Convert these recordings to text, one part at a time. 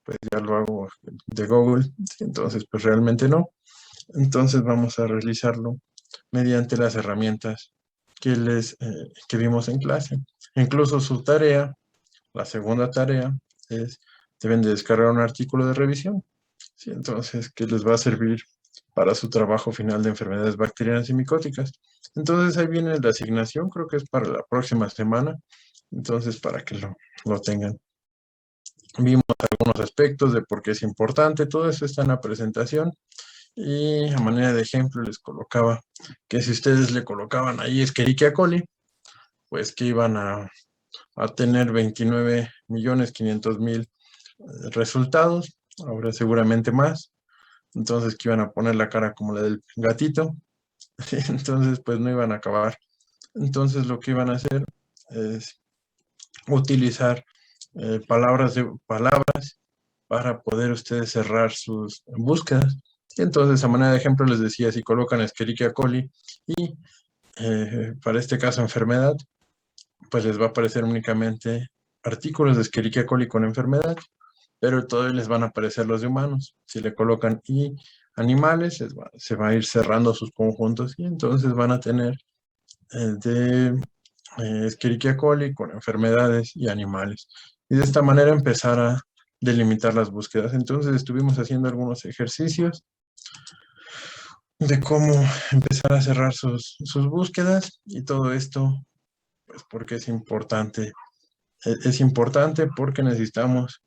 pues ya lo hago de Google, entonces pues realmente no. Entonces vamos a realizarlo mediante las herramientas que vimos en clase. Incluso su tarea, la segunda tarea, es deben de descargar un artículo de revisión, ¿sí? Entonces, que les va a servir para su trabajo final de enfermedades bacterianas y micóticas. Entonces, ahí viene la asignación, creo que es para la próxima semana, entonces para que lo tengan. Vimos algunos aspectos de por qué es importante, todo eso está en la presentación. Y a manera de ejemplo les colocaba que si ustedes le colocaban ahí Escherichia coli, pues que iban a tener 29.500.000 resultados, ahora seguramente más, entonces que iban a poner la cara como la del gatito, entonces pues no iban a acabar. Entonces lo que iban a hacer es utilizar palabras para poder ustedes cerrar sus búsquedas. Entonces, a manera de ejemplo, les decía, si colocan Escherichia coli y para este caso enfermedad, pues les va a aparecer únicamente artículos de Escherichia coli con enfermedad, pero todavía les van a aparecer los de humanos. Si le colocan y animales, se va a ir cerrando sus conjuntos y entonces van a tener de Escherichia coli con enfermedades y animales. Y de esta manera empezar a delimitar las búsquedas. Entonces estuvimos haciendo algunos ejercicios de cómo empezar a cerrar sus búsquedas y todo esto, pues porque es importante. Es importante porque necesitamos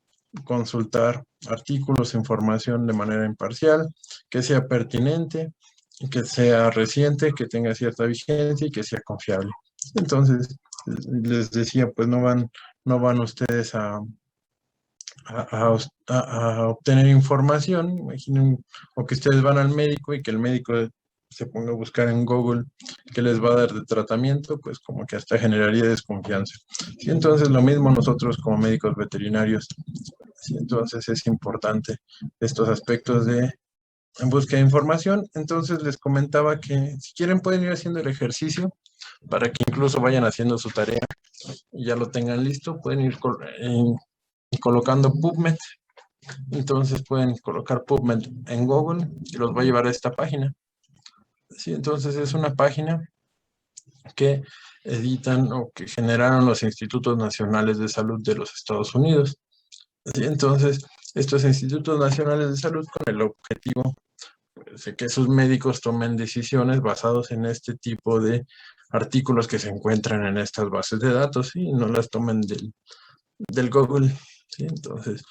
consultar artículos, información de manera imparcial, que sea pertinente, que sea reciente, que tenga cierta vigencia y que sea confiable. Entonces, les decía, pues no van ustedes a obtener información, imaginen, o que ustedes van al médico y que el médico se ponga a buscar en Google qué les va a dar de tratamiento, pues como que hasta generaría desconfianza. Y entonces lo mismo nosotros como médicos veterinarios. Sí, entonces es importante estos aspectos de en búsqueda de información. Entonces les comentaba que si quieren pueden ir haciendo el ejercicio para que incluso vayan haciendo su tarea y ya lo tengan listo. Pueden ir colocando PubMed. Entonces pueden colocar PubMed en Google y los va a llevar a esta página. Sí, entonces es una página que editan o que generaron los Institutos Nacionales de Salud de los Estados Unidos. Sí, entonces, estos Institutos Nacionales de Salud con el objetivo pues, de que sus médicos tomen decisiones basados en este tipo de artículos que se encuentran en estas bases de datos, ¿sí? Y no las tomen del Google. ¿Sí? Entonces,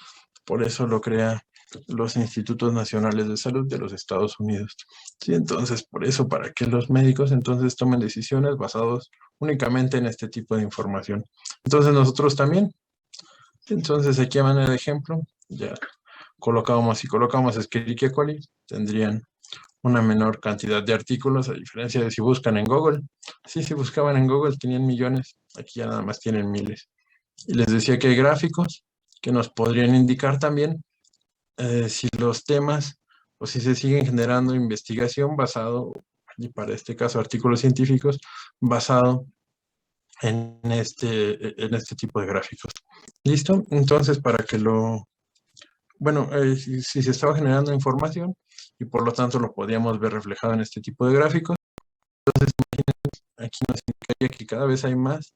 por eso lo crea los Institutos Nacionales de Salud de los Estados Unidos. ¿Sí? Entonces, por eso, para que los médicos entonces tomen decisiones basados únicamente en este tipo de información. Entonces, nosotros también. Entonces, aquí a manera de ejemplo, ya si colocamos Escherichia coli, tendrían una menor cantidad de artículos, a diferencia de si buscan en Google. Sí, si buscaban en Google tenían millones, aquí ya nada más tienen miles. Y les decía que hay gráficos que nos podrían indicar también si los temas o si se siguen generando investigación basado, y para este caso artículos científicos, basado en este tipo de gráficos. ¿Listo? Entonces, si se estaba generando información y por lo tanto lo podíamos ver reflejado en este tipo de gráficos, aquí nos indicaría que cada vez hay más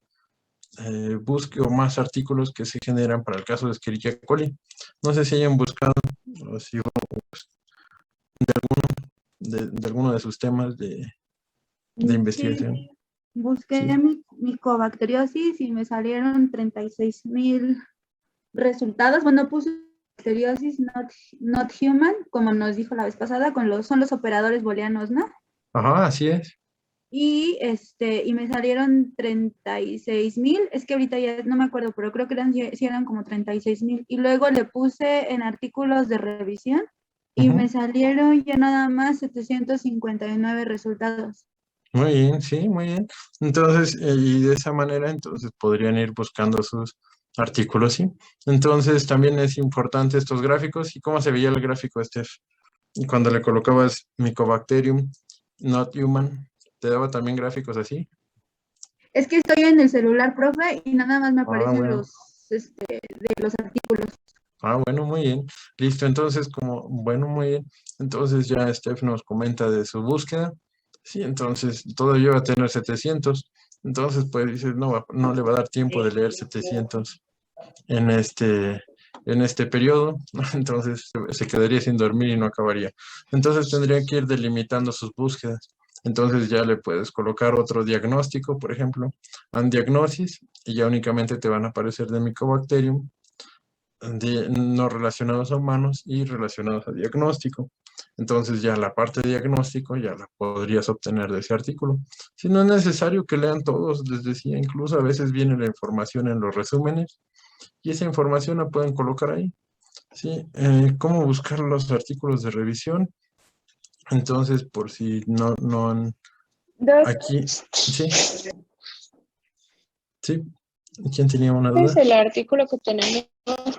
o más artículos que se generan para el caso de Escherichia coli. No sé si hayan buscado o si de alguno de sus temas de investigación. Sí, busqué Sí. micobacteriosis y me salieron 36,000 resultados. Bueno, puse bacteriosis not human, como nos dijo la vez pasada, son los operadores booleanos, ¿no? Ajá, así es. Y me salieron 36,000, es que ahorita ya no me acuerdo, pero creo que eran como 36,000. Y luego le puse en artículos de revisión y me salieron ya nada más 759 resultados. Muy bien, sí, muy bien. Entonces, y de esa manera, entonces podrían ir buscando sus artículos, sí. Entonces, también es importante estos gráficos. ¿Y cómo se veía el gráfico, Steph? Y cuando le colocabas Mycobacterium, not human, ¿te daba también gráficos así? Es que estoy en el celular, profe, y nada más me Ah, aparecen bueno. de los artículos. Ah, bueno, muy bien. Listo, entonces, bueno, muy bien. Entonces ya Steph nos comenta de su búsqueda. Sí, entonces todavía va a tener 700. Entonces, pues dices, no, no le va a dar tiempo de leer 700 en en este periodo, ¿no? Entonces se quedaría sin dormir y no acabaría. Entonces tendría que ir delimitando sus búsquedas. Entonces ya le puedes colocar otro diagnóstico, por ejemplo, diagnosis, y ya únicamente te van a aparecer de Mycobacterium, no relacionados a humanos y relacionados a diagnóstico. Entonces ya la parte de diagnóstico ya la podrías obtener de ese artículo. Si no es necesario que lean todos, les decía, incluso a veces viene la información en los resúmenes y esa información la pueden colocar ahí. ¿Sí? ¿Cómo buscar los artículos de revisión? Entonces, por si no Doc, aquí, sí, sí, ¿quién tenía una este duda? es el artículo que tenemos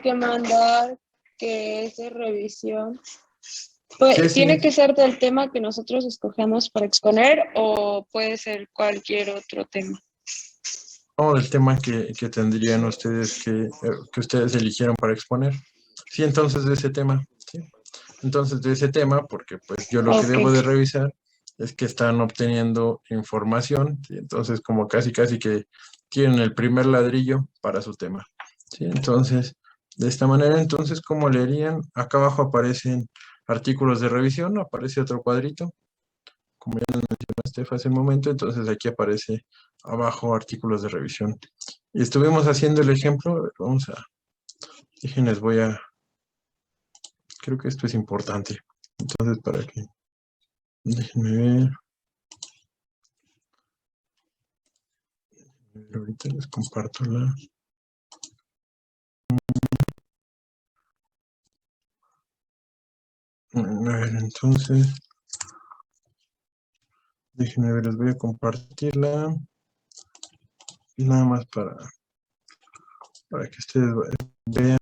que mandar, que es de revisión. Sí, Pues, ¿tiene sí, que ser del tema que nosotros escogemos para exponer o puede ser cualquier otro tema? o del tema que tendrían ustedes que ustedes eligieron para exponer. Sí, entonces de ese tema, sí. Entonces de ese tema, porque pues yo lo que Ok. debo de revisar es que están obteniendo información, ¿sí? Entonces como casi que tienen el primer ladrillo para su tema, ¿sí? Entonces, de esta manera, entonces, ¿cómo leerían? Acá abajo aparecen artículos de revisión, aparece otro cuadrito, como ya les mencionaste hace un momento, entonces aquí aparece abajo artículos de revisión. Y estuvimos haciendo el ejemplo, a ver, déjenles creo que esto es importante. Entonces, para que, déjenme ver, ahorita les comparto a ver, entonces, déjenme ver, les voy a compartirla, nada más para que ustedes vean.